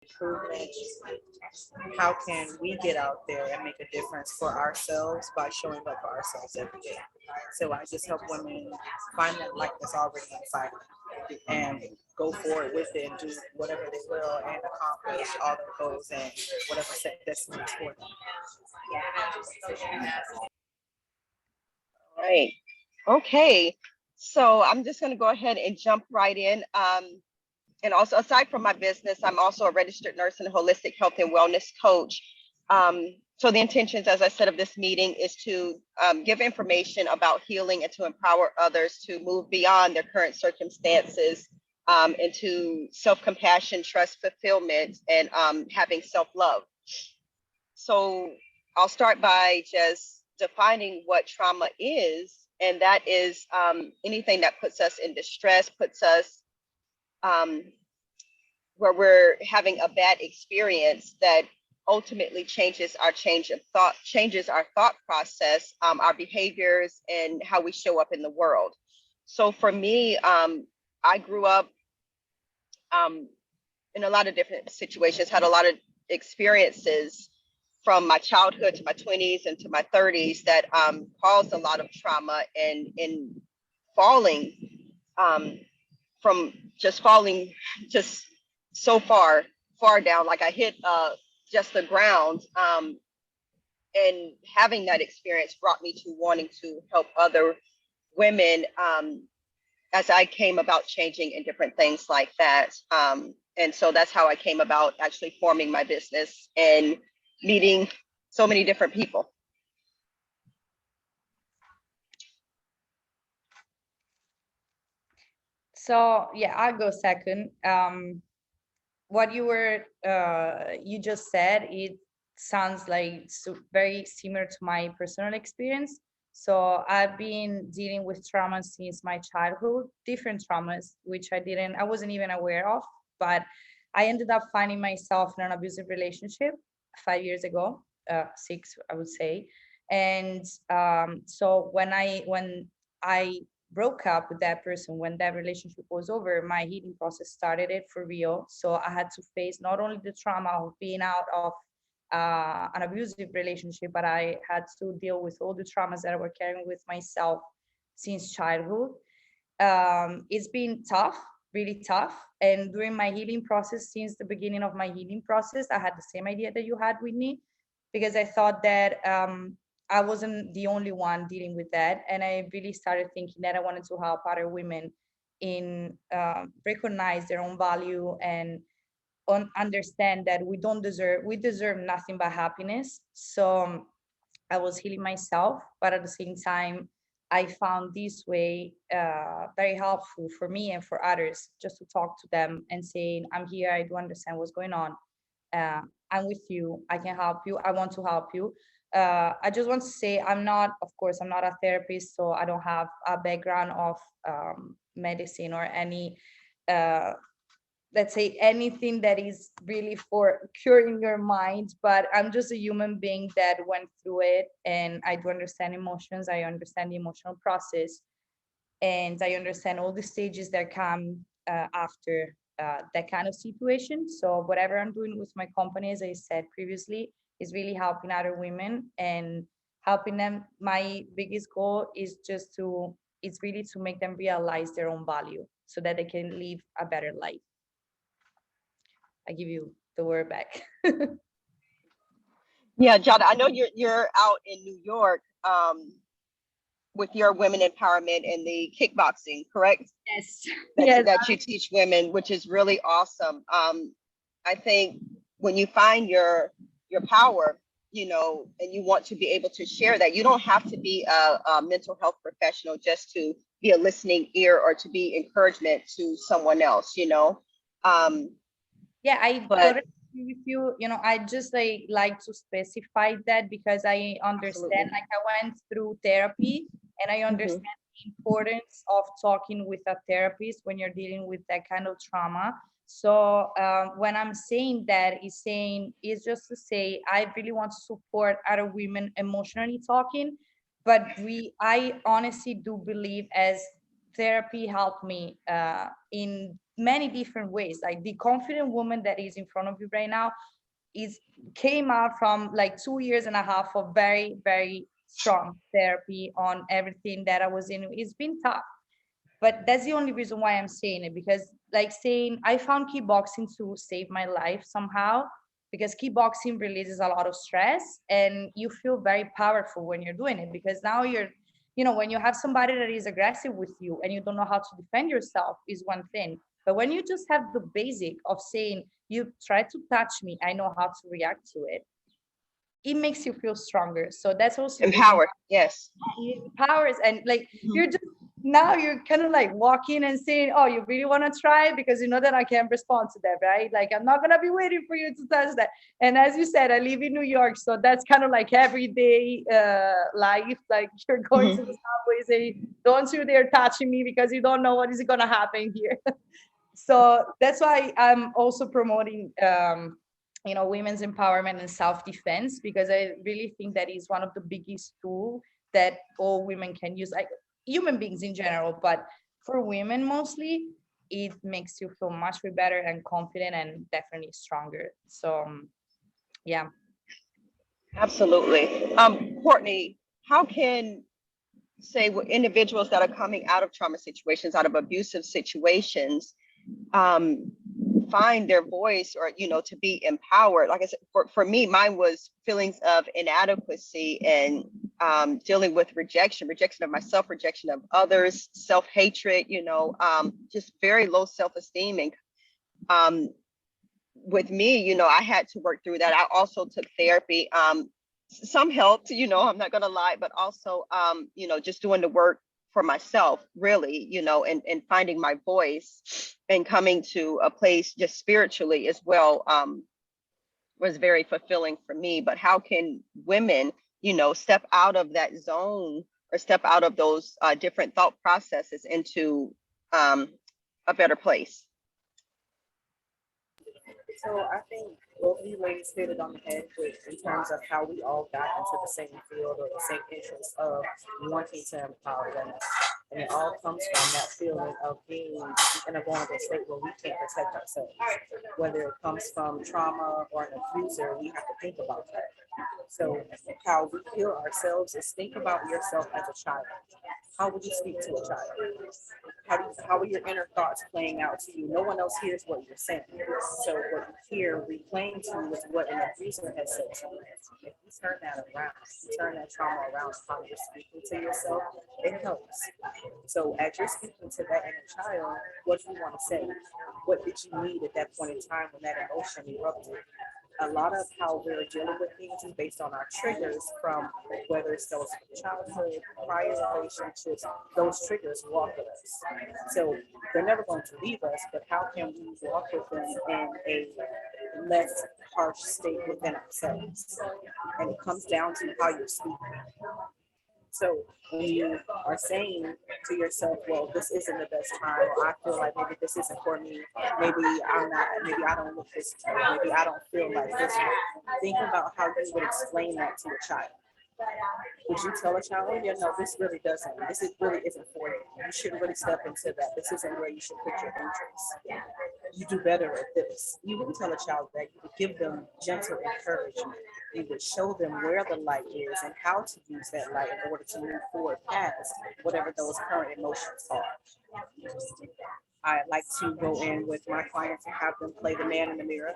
improvement, how can we get out there and make a difference for ourselves by showing up for ourselves every day? So I just help women find that light that's already inside them and go forward with it and do whatever they will and accomplish all their goals and whatever set destiny is for them. Right. Okay. So I'm just going to go ahead and jump right in. And also, aside from my business, I'm also a registered nurse and holistic health and wellness coach. So the intentions, as I said, of this meeting is to give information about healing and to empower others to move beyond their current circumstances into self-compassion, trust, fulfillment, and having self-love. So I'll start by just defining what trauma is, and that is anything that puts us in distress, puts us where we're having a bad experience that ultimately changes our thought process, our behaviors, and how we show up in the world. So for me, I grew up in a lot of different situations, had a lot of experiences from my childhood to my 20s and to my 30s that caused a lot of trauma and in falling from just falling just so far down, like I hit just the ground. And having that experience brought me to wanting to help other women as I came about changing and different things like that. And so that's how I came about actually forming my business and meeting so many different people. So yeah, I'll go second. What you just said, it sounds like very similar to my personal experience. So I've been dealing with trauma since my childhood, different traumas, which I wasn't even aware of, but I ended up finding myself in an abusive relationship 5 years ago, six, I would say. And so when I broke up with that person, when that relationship was over, my healing process started it for real. So I had to face not only the trauma of being out of an abusive relationship, but I had to deal with all the traumas that I were carrying with myself since childhood. It's been tough, really tough. And during my healing process, since the beginning of my healing process, I had the same idea that you had with me, because I thought that I wasn't the only one dealing with that. And I really started thinking that I wanted to help other women in recognize their own value and understand that we deserve nothing but happiness. So I was healing myself, but at the same time, I found this way very helpful for me and for others, just to talk to them and saying, I'm here, I do understand what's going on. I'm with you, I can help you, I want to help you. I just want to say, of course, I'm not a therapist, so I don't have a background of medicine or any uh, let's say anything that is really for curing your mind, but I'm just a human being that went through it, and I do understand emotions, I understand the emotional process, and I understand all the stages that come after that kind of situation. So whatever I'm doing with my company, as I said previously, is really helping other women and helping them. My biggest goal is it's really to make them realize their own value so that they can live a better life. I give you the word back. Yeah, Jada, I know you're out in New York with your women empowerment and the kickboxing, correct? Yes. That, Yes. that you teach women, which is really awesome. I think when you find your power, and you want to be able to share that, you don't have to be a mental health professional just to be a listening ear or to be encouragement to someone else. Yeah, I But totally agree with you. I just like to specify that because I understand, absolutely. like I went through therapy and I Hmm. understand the importance of talking with a therapist when you're dealing with that kind of trauma. So when I'm saying that, is just to say I really want to support other women emotionally talking, but I honestly do believe as therapy helped me in many different ways. Like the confident woman that is in front of you right now came out from like 2 years and a half of very, very strong therapy on everything that I was in. It's been tough, but that's the only reason why I'm saying it, because like saying I found kickboxing to save my life somehow, because kickboxing releases a lot of stress and you feel very powerful when you're doing it, because now you're, when you have somebody that is aggressive with you and you don't know how to defend yourself is one thing. But when you just have the basic of saying, you try to touch me, I know how to react to it, it makes you feel stronger. So that's also the reason Empowered, yes. it empowers. And like Mhm. you're just now you're kind of like walking and saying, oh, you really want to try, because you know that I can't respond to that, right? Like I'm not gonna be waiting for you to touch that. And as you said, I live in New York, so that's kind of like everyday life. Like you're going to the subway, say, don't you dare touching me, because you don't know what is gonna happen here. So that's why I'm also promoting women's empowerment and self-defense, because I really think that is one of the biggest tools that all women can use, like human beings in general, but for women mostly, it makes you feel much better and confident and definitely stronger. So yeah. Absolutely. Courtney, how can, say, individuals that are coming out of trauma situations, out of abusive situations, find their voice, or to be empowered? Like I said, for me, mine was feelings of inadequacy and dealing with rejection of myself, rejection of others, self-hatred, just very low self-esteem. And with me, I had to work through that. I also took therapy. Some helped, I'm not gonna lie, but also just doing the work for myself, really, and finding my voice and coming to a place just spiritually as well, was very fulfilling for me. But how can women, step out of that zone, or step out of those different thought processes into a better place? So I think both of you ladies hit it on the head in terms of how we all got into the same field or the same interest of wanting to empower women. And it all comes from that feeling of being in a vulnerable state where we can't protect ourselves. Whether it comes from trauma or an abuser, we have to think about that. So how we heal ourselves is think about yourself as a child. How would you speak to a child? How are your inner thoughts playing out to you? No one else hears what you're saying. So what you hear replaying to you is what an abuser has said to you. If you turn that around, you turn that trauma around, how you're speaking to yourself, it helps. So as you're speaking to that inner child, what do you want to say? What did you need at that point in time when that emotion erupted? A lot of how we're dealing with things is based on our triggers, from whether it's those childhood, prior relationships, those triggers walk with us. So they're never going to leave us, but how can we walk with them in a less harsh state within ourselves? And it comes down to how you're speaking. So when you are saying to yourself, well, this isn't the best time, or I feel like maybe this isn't for me, maybe I don't look this way, maybe I don't feel like this way. Think about how you would explain that to a child. Would you tell a child, oh, yeah, no, this really really isn't for you. You shouldn't really step into that. This isn't where you should put your interest. You do better at this. You wouldn't tell a child that. You would give them gentle encouragement. You would show them where the light is and how to use that light in order to move forward past whatever those current emotions are. I like to go in with my clients and have them play the man in the mirror.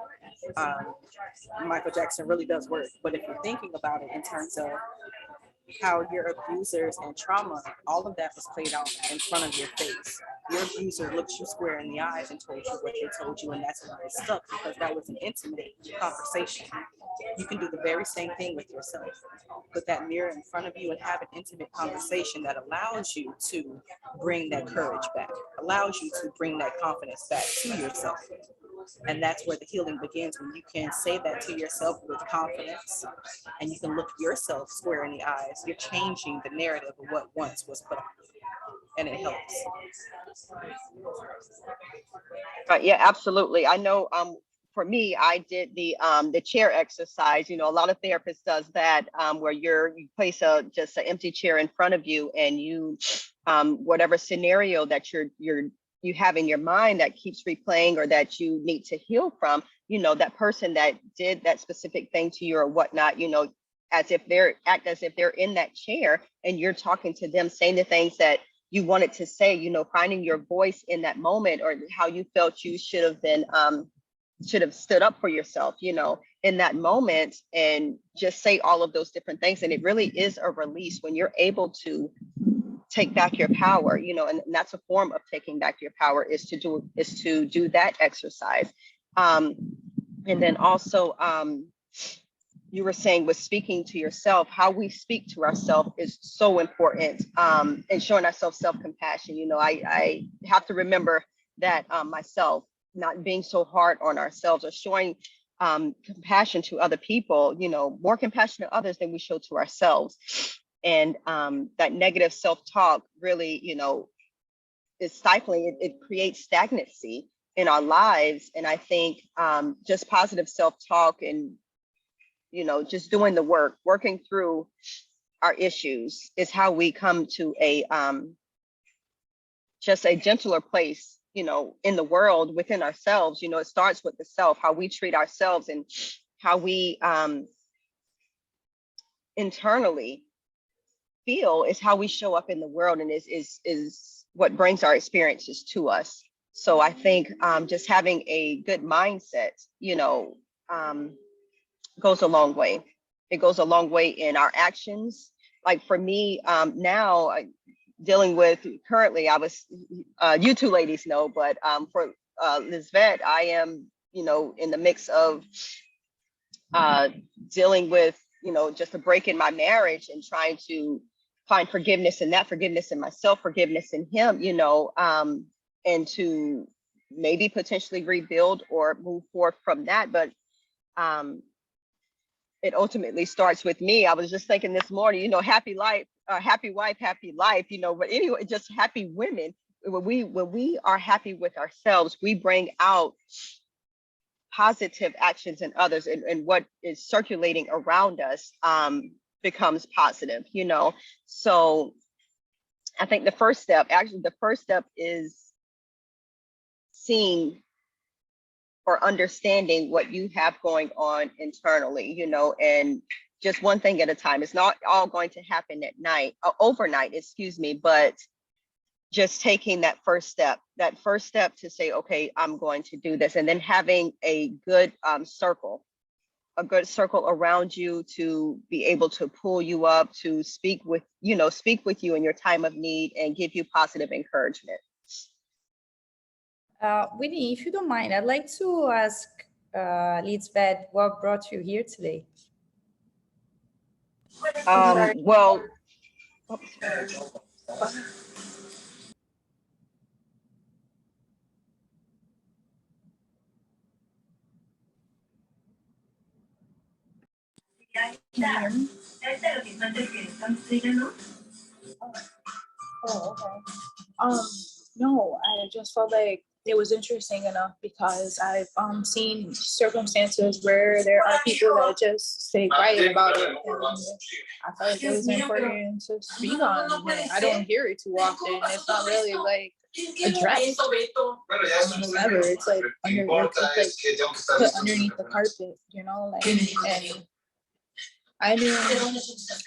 Michael Jackson really does work, but if you're thinking about it in terms of how your abusers and trauma, all of that was played out in front of your face. Your abuser looked you square in the eyes and told you what they told you, and that's why it stuck, because that was an intimate conversation. You can do the very same thing with yourself. Put that mirror in front of you and have an intimate conversation that allows you to bring that courage back, allows you to bring that confidence back to yourself. And that's where the healing begins, when you can say that to yourself with confidence and you can look yourself square in the eyes. You're changing the narrative of what once was put on you, and it helps. Yeah, absolutely. I know, for me, I did the chair exercise. A lot of therapists does that, where you place just an empty chair in front of you, and you, whatever scenario that you're you have in your mind that keeps replaying or that you need to heal from, you know, that person that did that specific thing to you or whatnot, you know, as if they're in that chair and you're talking to them, saying the things that you wanted to say, you know, finding your voice in that moment, or how you felt you should have been, should have stood up for yourself, you know, in that moment, and just say all of those different things. And it really is a release when you're able to take back your power, you know, and that's a form of taking back your power, is to do that exercise. And then also, you were saying with speaking to yourself, how we speak to ourselves is so important, and showing ourselves self-compassion. You know, I have to remember that myself, not being so hard on ourselves, or showing compassion to other people, you know, more compassion to others than we show to ourselves. And that negative self-talk really, you know, is stifling. It creates stagnancy in our lives. And I think just positive self-talk, and, you know, just doing the work, working through our issues, is how we come to a just a gentler place, you know, in the world, within ourselves. You know, it starts with the self, how we treat ourselves, and how we internally feel is how we show up in the world, and is what brings our experiences to us. So I think just having a good mindset, you know, goes a long way. It goes a long way in our actions. Like for me, now dealing with currently, I was, you two ladies know, but for Lisbeth, I am, you know, in the mix of dealing with, you know, just a break in my marriage, and trying to find forgiveness in that, forgiveness in myself, forgiveness in him, you know, and to maybe potentially rebuild or move forth from that. But it ultimately starts with me. I was just thinking this morning, you know, happy life, happy wife, happy life, you know, but anyway, just happy women. When we are happy with ourselves, we bring out positive actions in others, and what is circulating around us becomes positive, you know. So I think the first step is seeing or understanding what you have going on internally, you know, and just one thing at a time. It's not all going to happen at night, overnight, excuse me, but just taking that first step to say, okay, I'm going to do this. And then having a good circle around you to be able to pull you up, to speak with you in your time of need, and give you positive encouragement. Whitney, if you don't mind, I'd like to ask Lisbeth, what brought you here today? Well, Oh, okay. No, I just felt like it was interesting enough because I've seen circumstances where there are people that just stay quiet about it, and I felt like it was important to speak on it. I don't hear it too often. It's not really like addressed. Whatever. It's like put underneath the carpet, you know, like, and I mean,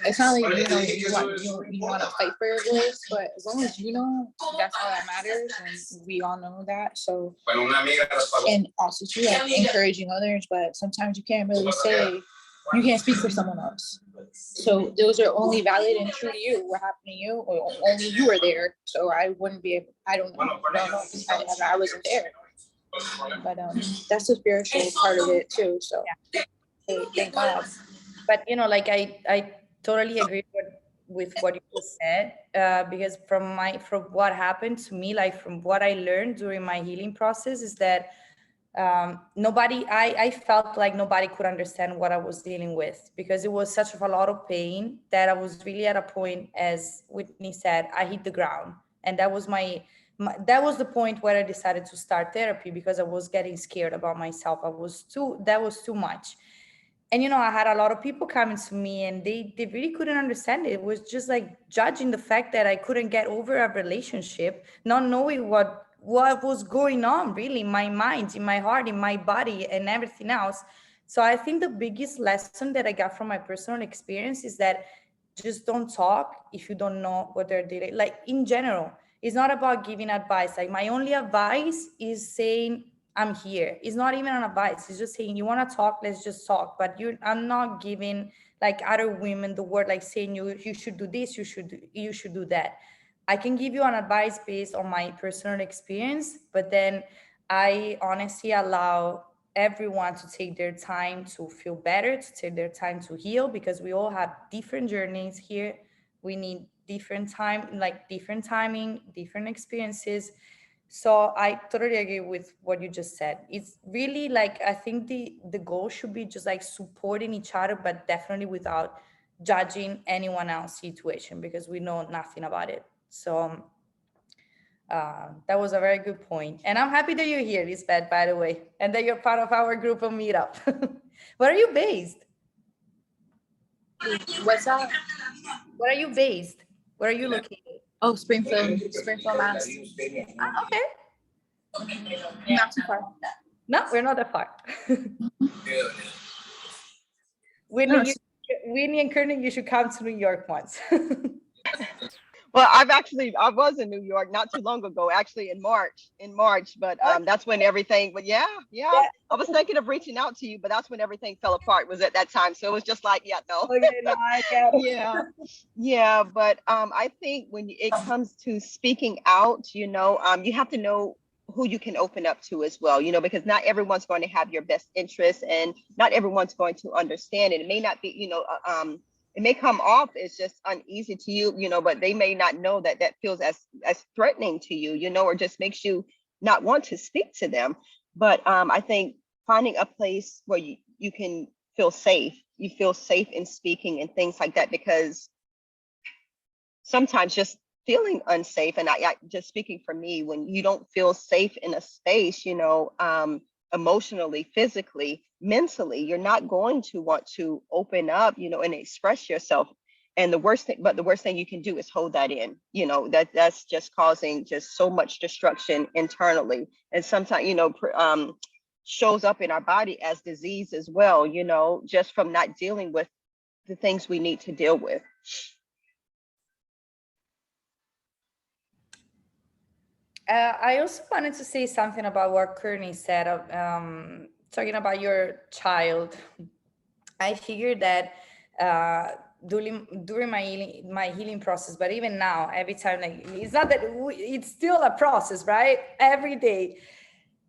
it's not like, you know, you want to fight for your voice, but as long as you know, that's all that matters, and we all know that. So, and also too, like, encouraging others, but sometimes you can't really say, you can't speak for someone else. So those are only valid and true to you. What happened to you, or only you were there. So I wouldn't be able, I don't know, I wasn't there. But that's the spiritual part of it too. So thank God. But, you know, like I totally agree with what you just said, because from what happened to me, like from what I learned during my healing process, is that I felt like nobody could understand what I was dealing with, because it was such a lot of pain that I was really at a point, as Whitney said, I hit the ground. And that was that was the point where I decided to start therapy, because I was getting scared about myself. That was too much. And, you know, I had a lot of people coming to me, and they really couldn't understand it. It was just like judging the fact that I couldn't get over a relationship, not knowing what what was going on really in my mind, in my heart, in my body, and everything else. So I think the biggest lesson that I got from my personal experience is that just don't talk if you don't know what they're dealing. Like in general, it's not about giving advice. Like my only advice is saying I'm here. It's not even an advice. It's just saying you want to talk, let's just talk. But I'm not giving like other women the word, like saying you should do this, you should do that. I can give you an advice based on my personal experience, but then I honestly allow everyone to take their time to feel better, to take their time to heal, because we all have different journeys here. We need different time, like different timing, different experiences. So I totally agree with what you just said. It's really like, I think the goal should be just like supporting each other, but definitely without judging anyone else's situation, because we know nothing about it. So that was a very good point. And I'm happy that you're here, Lisbeth, by the way, and that you're part of our group of meetup. Where are you based? What's up? Where are you based? Where are you located? Oh, Springfield, Mass. Ah, okay. Not too far. No, we're not that far. Whitney, Whitney and Koenig, you should come to New York once. Well, I was in New York not too long ago, actually in March, but that's when everything, but yeah, I was thinking of reaching out to you, but that's when everything fell apart, was at that time. So it was just like, yeah, no. Okay, no, I get it. Yeah, but I think when it comes to speaking out, you have to know who you can open up to as well, because not everyone's going to have your best interests, and not everyone's going to understand it. It may not be, it may come off as just uneasy to you, but they may not know that feels as threatening to you, or just makes you not want to speak to them. But I think finding a place where you can feel safe, you feel safe in speaking and things like that, because sometimes just feeling unsafe, and I just speaking for me, when you don't feel safe in a space, emotionally, physically, mentally, you're not going to want to open up, and express yourself. And the worst thing you can do is hold that in, that's just causing just so much destruction internally. And sometimes, shows up in our body as disease as well, just from not dealing with the things we need to deal with. I also wanted to say something about what Kearney said, talking about your child. I figured that during my healing process, but even now, every time, like, it's not that it's still a process, right? Every day.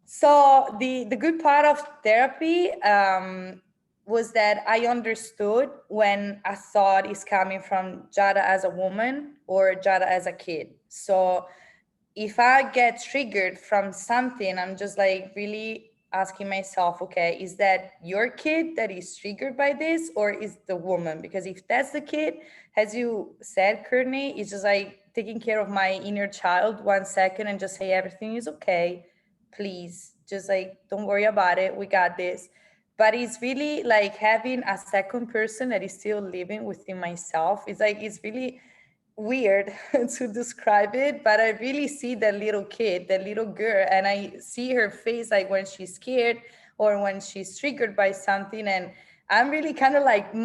So the good part of therapy was that I understood when a thought is coming from Jada as a woman or Jada as a kid. So if I get triggered from something, I'm just like really asking myself, okay, is that your kid that is triggered by this, or is the woman? Because if that's the kid, as you said, Courtney, it's just like taking care of my inner child 1 second and just say everything is okay. Please, just like don't worry about it. We got this. But it's really like having a second person that is still living within myself. It's like it's really weird to describe it, but I really see that little kid, that little girl, and I see her face like when she's scared or when she's triggered by something, and I'm really kind of like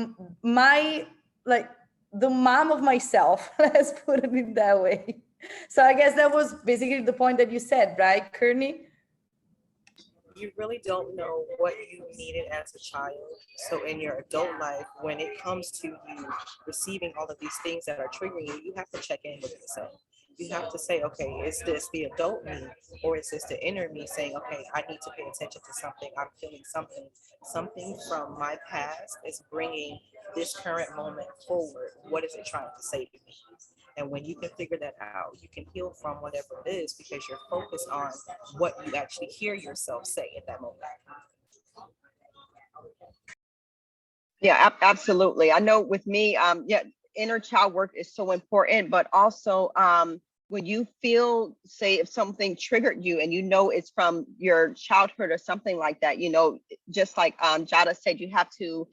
my like the mom of myself. Let's put it in that way. So I guess that was basically the point that you said, right, Kearney? You really don't know what you needed as a child. So in your adult life, when it comes to you receiving all of these things that are triggering you, you have to check in with yourself. You have to say, okay, is this the adult me, or is this the inner me saying, okay, I need to pay attention to something. I'm feeling something from my past is bringing this current moment forward. What is it trying to say to me? And when you can figure that out, you can heal from whatever it is, because you're focused on what you actually hear yourself say at that moment. Yeah, absolutely. I know with me, inner child work is so important, but also when you feel, say, if something triggered you and it's from your childhood or something like that, just like Jada said, you have to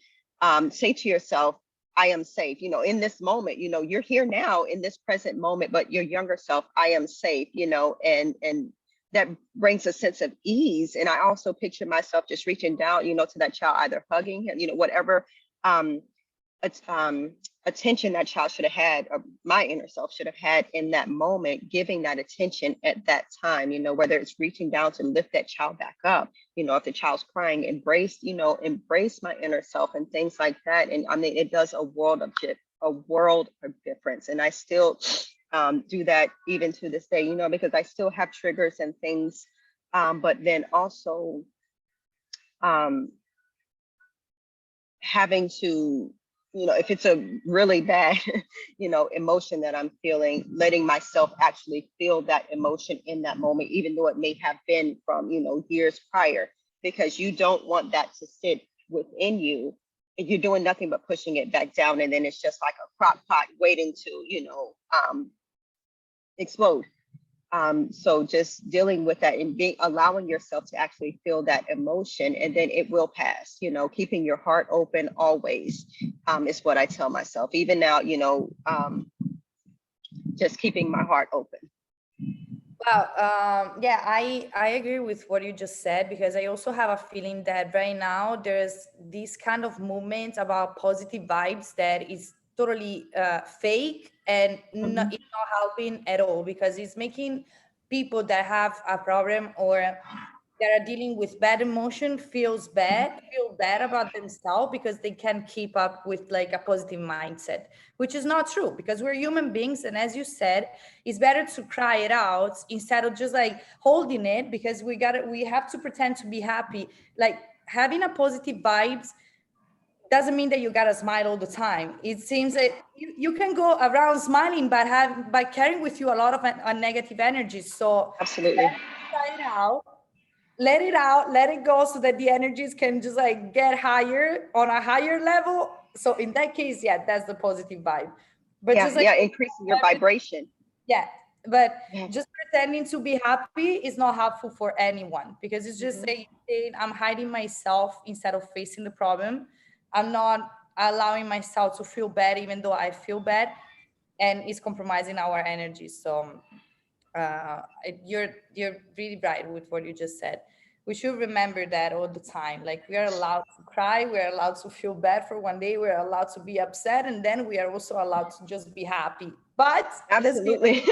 say to yourself, I am safe, in this moment, you're here now in this present moment, but your younger self, I am safe, and that brings a sense of ease. And I also picture myself just reaching down, to that child, either hugging him, whatever um, attention that child should have had, or my inner self should have had in that moment, giving that attention at that time, whether it's reaching down to lift that child back up, if the child's crying, embrace my inner self and things like that. And I mean, it does a world of difference. And I still do that even to this day, because I still have triggers and things. But then also having to, if it's a really bad, emotion that I'm feeling, letting myself actually feel that emotion in that moment, even though it may have been from, years prior, because you don't want that to sit within you. You're doing nothing but pushing it back down. And then it's just like a crock pot waiting to, explode. So just dealing with that and allowing yourself to actually feel that emotion, and then it will pass, keeping your heart open always, is what I tell myself. Even now, just keeping my heart open. Wow. Yeah, I agree with what you just said, because I also have a feeling that right now there's this kind of movement about positive vibes that is totally fake, and Mhm. it's not helping at all, because it's making people that have a problem or that are dealing with bad emotion feel bad about themselves, because they can't keep up with like a positive mindset, which is not true, because we're human beings. And as you said, it's better to cry it out instead of just like holding it, because we have to pretend to be happy. Like, having a positive vibes doesn't mean that you gotta smile all the time. It seems that you can go around smiling, but carrying with you a lot of negative energy. So Absolutely. try it out, let it go, so that the energies can just like get higher on a higher level. So in that case, yeah, that's the positive vibe. But Yeah. just like Yeah. Increasing your vibration. yeah, but Yeah. just pretending to be happy is not helpful for anyone, because it's just Mhm. saying I'm hiding myself instead of facing the problem. I'm not allowing myself to feel bad even though I feel bad, and it's compromising our energy. So you're really right with what you just said. We should remember that all the time. Like, we are allowed to cry, we are allowed to feel bad for one day, we are allowed to be upset, and then we are also allowed to just be happy. But let's be Absolutely.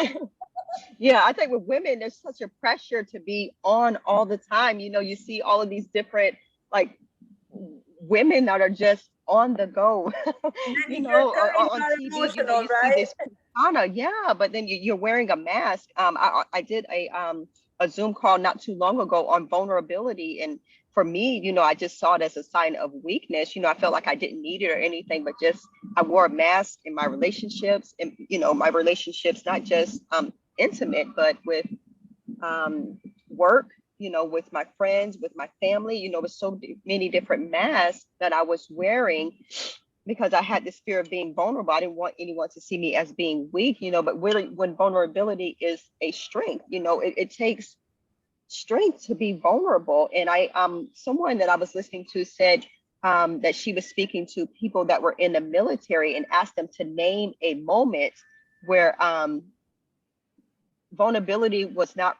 Yeah, I think with women, there's such a pressure to be on all the time. You see all of these different, like, women that are just on the go, you're on not TV. emotional, You see right? this persona, yeah, but then you're wearing a mask. I did a Zoom call not too long ago on vulnerability, and for me, I just saw it as a sign of weakness. I felt like I didn't need it or anything, but just I wore a mask in my relationships, and my relationships, not just intimate, but with work, with my friends, with my family, with so many different masks that I was wearing, because I had this fear of being vulnerable. I didn't want anyone to see me as being weak, but really, when vulnerability is a strength, it takes strength to be vulnerable. And someone that I was listening to said that she was speaking to people that were in the military and asked them to name a moment where vulnerability was not,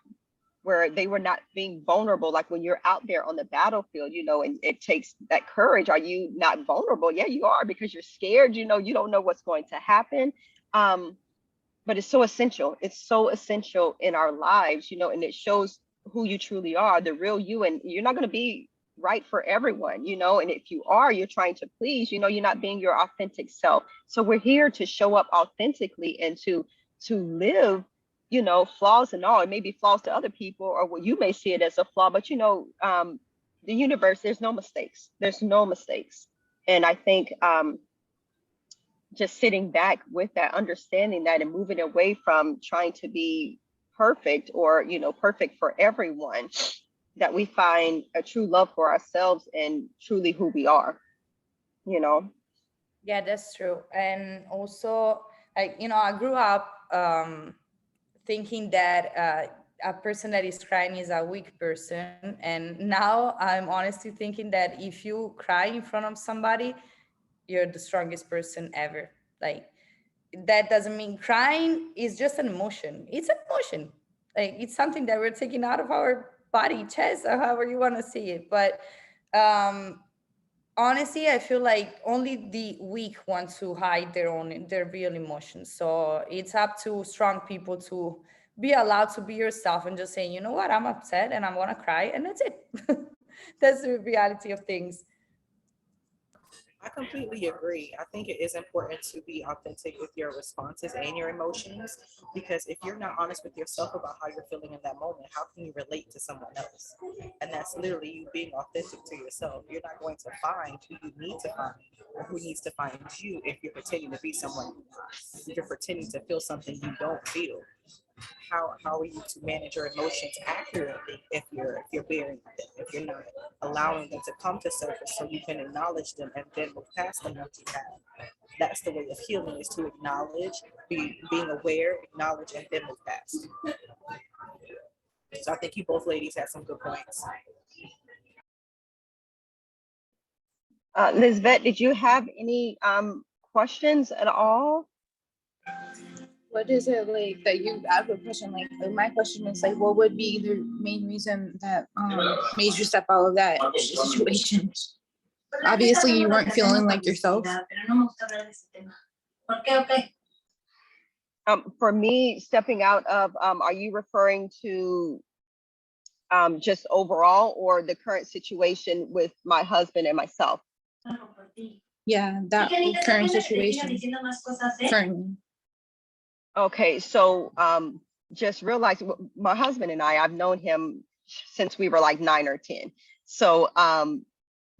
where they were not being vulnerable. Like when you're out there on the battlefield, and it takes that courage. Are you not vulnerable? Yeah, you are, because you're scared, you don't know what's going to happen. But it's so essential. It's so essential in our lives, and it shows who you truly are, the real you. And you're not going to be right for everyone, and if you are, you're trying to please, you're not being your authentic self. So we're here to show up authentically and to live, flaws and all. It may be flaws to other people, or what you may see it as a flaw, but the universe, there's no mistakes. There's no mistakes. And I think just sitting back with that, understanding that, and moving away from trying to be perfect, or perfect for everyone, that we find a true love for ourselves and truly who we are. Yeah, that's true. And also, like, I grew up thinking that a person that is crying is a weak person. And now I'm honestly thinking that if you cry in front of somebody, you're the strongest person ever. Like, that doesn't mean crying is just an emotion. It's an emotion. like it's something that we're taking out of our body, chest, or however you want to see it. But honestly, I feel like only the weak want to hide their real emotions. So it's up to strong people to be allowed to be yourself and just saying, you know what, I'm upset and I want to cry, and that's it. That's the reality of things. I completely agree. I think it is important to be authentic with your responses and your emotions, because if you're not honest with yourself about how you're feeling in that moment, how can you relate to someone else? And that's literally you being authentic to yourself. You're not going to find who you need to find or who needs to find you if you're pretending to be someone you're not. If you're pretending to feel something you don't feel. How are you to manage your emotions accurately if you're bearing them, if you're not allowing them to come to surface so you can acknowledge them and then move past them once you have. That's the way of healing, is to acknowledge, being aware, acknowledge, and then move past. So I think you both ladies had some good points. Lizbeth, did you have any questions at all? What is it like that you I have a question like my question is like what would be the main reason that made you step out of that situation? Obviously you weren't feeling like yourself. For me, stepping out of, are you referring to just overall, or the current situation with my husband and myself? Yeah, that current situation. Currently. Okay, so just realize my husband and I've known him since we were like 9 or 10. So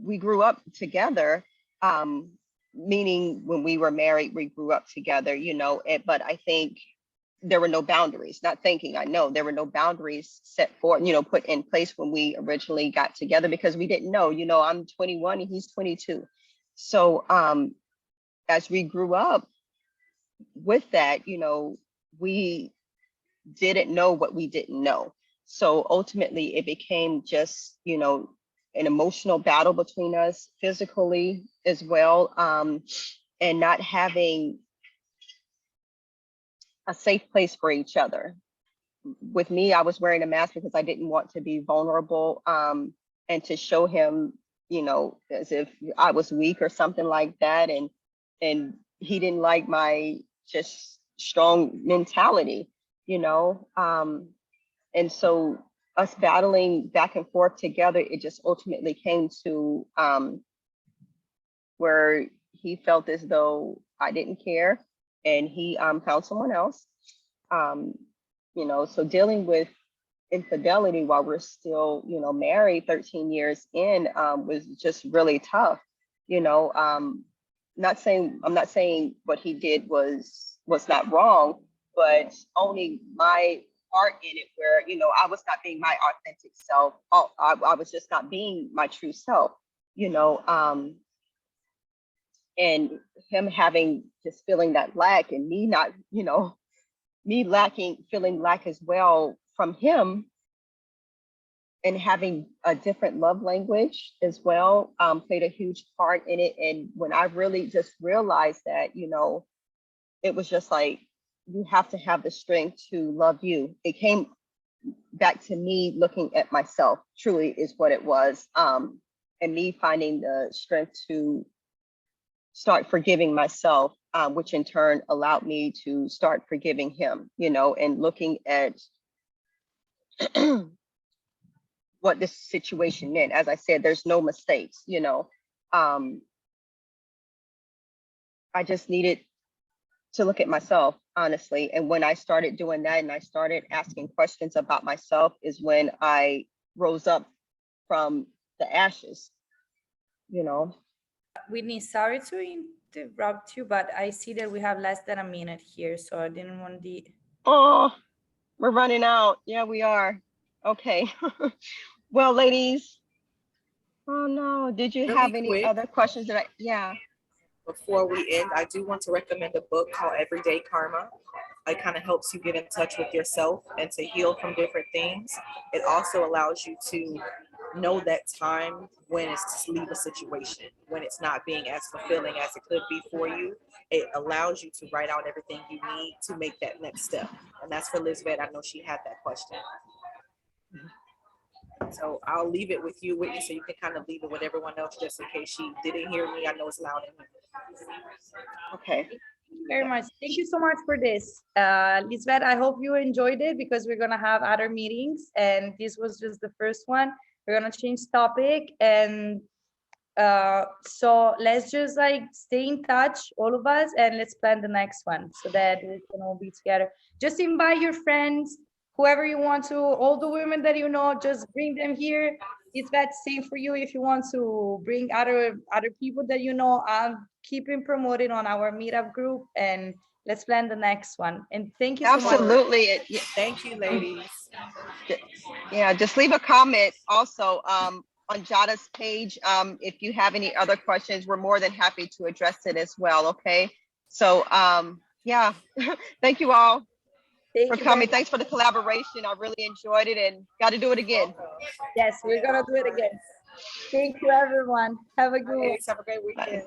we grew up together, meaning when we were married, we grew up together, you know, but I think there were no boundaries, not thinking, I know there were no boundaries set for, you know, put in place when we originally got together, because we didn't know, you know, I'm 21 and he's 22. So as we grew up with that, you know, we didn't know what we didn't know. So ultimately it became just, you know, an emotional battle between us, physically as well, and not having a safe place for each other. With me, I was wearing a mask because I didn't want to be vulnerable, and to show him, you know, as if I was weak or something like that. And he didn't like my just strong mentality, you know. And so us battling back and forth together, it just ultimately came to where he felt as though I didn't care, and he found someone else. You know, so dealing with infidelity while we're still, you know, married 13 years in, was just really tough. You know, I'm not saying what he did was not wrong, but owning my part in it, where, you know, I was not being my authentic self. I was just not being my true self, you know, and him having just feeling that lack, and me not, you know, me feeling lack as well from him, and having a different love language as well, played a huge part in it. And when I really just realized that, you know, it was just like, you have to have the strength to love you. It came back to me looking at myself, truly is what it was. And me finding the strength to start forgiving myself, which in turn allowed me to start forgiving him, you know, and looking at what this situation meant. As I said, there's no mistakes, you know. I just needed to look at myself, honestly. And when I started doing that and I started asking questions about myself, is when I rose up from the ashes, you know. Whitney, sorry to interrupt you, but I see that we have less than a minute here, so I didn't want the. Oh, we're running out. Yeah, we are. Okay. Well, ladies. Oh no, did you Really have any quick, other questions that yeah. before we end, I do want to recommend a book called Everyday Karma. It kind of helps you get in touch with yourself and to heal from different things. It also allows you to know that time when it's to leave a situation, when it's not being as fulfilling as it could be for you. It allows you to write out everything you need to make that next step. And that's for Lizbeth. I know she had that question. So I'll leave it with you, Whitney, so you can kind of leave it with everyone else just in case she didn't hear me. I know it's loud in here. Okay. Very much. Thank you so much for this. Lisbeth, I hope you enjoyed it because we're gonna have other meetings and this was just the first one. We're gonna change topic and so let's just like stay in touch, all of us, and let's plan the next one so that we can all be together. Just invite your friends, whoever you want to, all the women that you know, just bring them here. It's that same for you if you want to bring other people that you know. I'm keeping promoting on our meetup group and let's plan the next one. And thank you so much. Absolutely. Thank you, ladies. Yeah, just leave a comment also on Jada's page. If you have any other questions, we're more than happy to address it as well. Okay. So yeah, thank you all Thank for you coming. very- Thanks for the collaboration. I really enjoyed it and got to do it again. Yes, we're gonna do it again. Thank you, everyone. Have a good one. Ladies, have a great weekend.